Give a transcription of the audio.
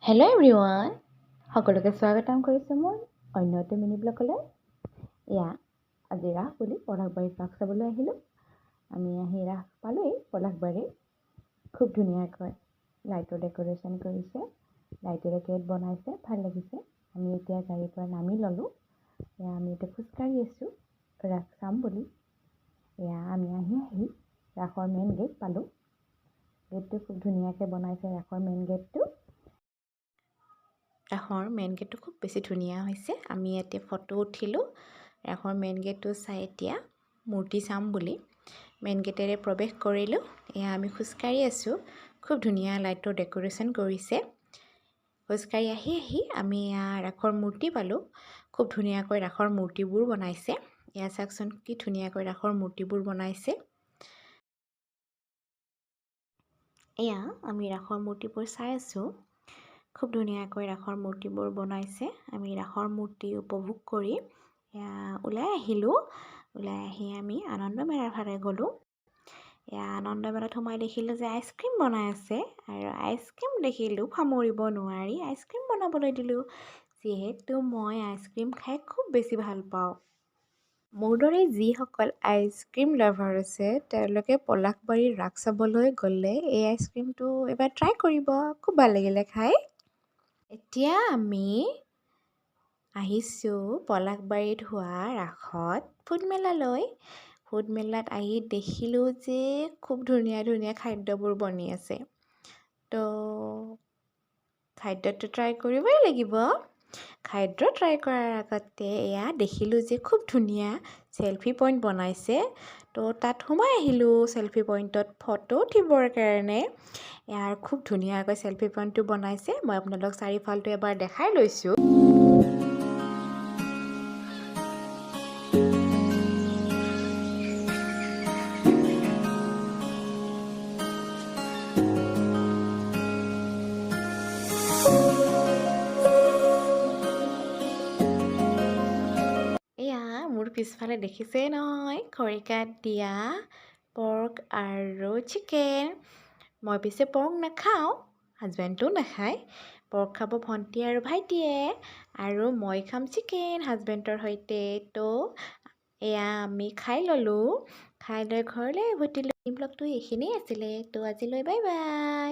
Hello' everyone, সকলোকে স্বাগতম কৰিছোঁ মোৰ অন্য এটা মিনি ব্লগলৈ। আজি ৰাস বুলি পলাশবাৰীত ৰাস চাবলৈ আহিলোঁ। আমি আহি ৰাস পালোঁৱেই। পলাশবাৰী খুব ধুনীয়াকৈ লাইটৰ ডেক'ৰেশ্যন কৰিছে, লাইটেৰে গেট বনাইছে, ভাল লাগিছে। আমি এতিয়া গাড়ীৰ পৰা নামি ল'লোঁ। আমি এতিয়া খোজকাঢ়ি আছোঁ ৰাস চাম বুলি। আমি আহি ৰাসৰ মেইন গেট পালোঁ। গেটটো খুব ধুনীয়াকৈ বনাইছে, ৰাসৰ মেইন গেটটো। ৰাসৰ মেইন গেটটো খুব বেছি ধুনীয়া হৈছে। আমি ইয়াতে ফটো উঠিলোঁ। ৰাসৰ মেইন গেটটো চাই এতিয়া মূৰ্তি চাম বুলি মেইন গেটেৰে প্ৰৱেশ কৰিলোঁ। আমি খোজকাঢ়ি আছোঁ। খুব ধুনীয়া লাইটৰ ডেক'ৰেশ্যন কৰিছে। খোজকাঢ়ি আহি আমি ৰাসৰ মূৰ্তি পালোঁ। খুব ধুনীয়াকৈ ৰাসৰ মূৰ্তিবোৰ বনাইছে। চাওকচোন কি ধুনীয়াকৈ ৰাসৰ মূৰ্তিবোৰ বনাইছে। আমি ৰাসৰ মূৰ্তিবোৰ চাই আছোঁ। খুব ধুনীয়াকৈ ৰাসৰ মূৰ্তিবোৰ বনাইছে। আমি ৰাসৰ মূৰ্তি উপভোগ কৰি ওলাই আহিলোঁ। ওলাই আহি আমি আনন্দ মেলাৰ ফালে গ'লোঁ। আনন্দ মেলাত সোমাই দেখিলোঁ যে আইচক্ৰীম বনাই আছে, আৰু আইচক্ৰীম দেখিলোঁ সামৰিব নোৱাৰি। আইচক্ৰীম বনাবলৈ দিলোঁ, যিহেতু মই আইচক্ৰীম খাই খুব বেছি ভাল পাওঁ। মোৰ দৰে যিসকল আইচক্ৰীম লাভাৰ আছে, তেওঁলোকে পলাশবাৰী ৰাস চাবলৈ গ'লে এই আইচক্ৰীমটো এবাৰ ট্ৰাই কৰিব। খুব ভাল লাগিলে খাই। এতিয়া আমি আহিছোঁ পলাশবাৰীত হোৱা ৰাসত ফুডমেলালৈ। ফুডমেলাত আহি দেখিলোঁ যে খুব ধুনীয়া ধুনীয়া খাদ্যবোৰ বনি আছে। তো খাদ্যটো ট্ৰাই কৰিবই লাগিব। খাদ্য ট্ৰাই কৰাৰ আগতে দেখিলোঁ যে খুব ধুনীয়া চেলফি পইণ্ট বনাইছে। তো তাত সোমাই আহিলোঁ চেলফি পইণ্টত ফটো উঠিবৰ কাৰণে। খুব ধুনীয়াকৈ চেলফি পইণ্টটো বনাইছে। মই আপোনালোক চাৰিওফালটো এবাৰ দেখাই লৈছোঁ। মোৰ পিছফালে দেখিছেই নহয়, খৰিকাত দিয়া পৰ্ক আৰু চিকেন। মই পিছে পৰ্ক নাখাওঁ, হাজবেণ্ডেও নাখায়। পৰ্ক খাব ভণ্টি আৰু ভাইটিয়ে, আৰু মই খাম চিকেন হাজবেণ্ডৰ সৈতে। তো আমি খাই ল'লোঁ। খাই লৈ ঘৰলৈ উভতিলোঁ। ব্লগটো এইখিনিয়ে আছিলে। তো আজিলৈ বাই বাই।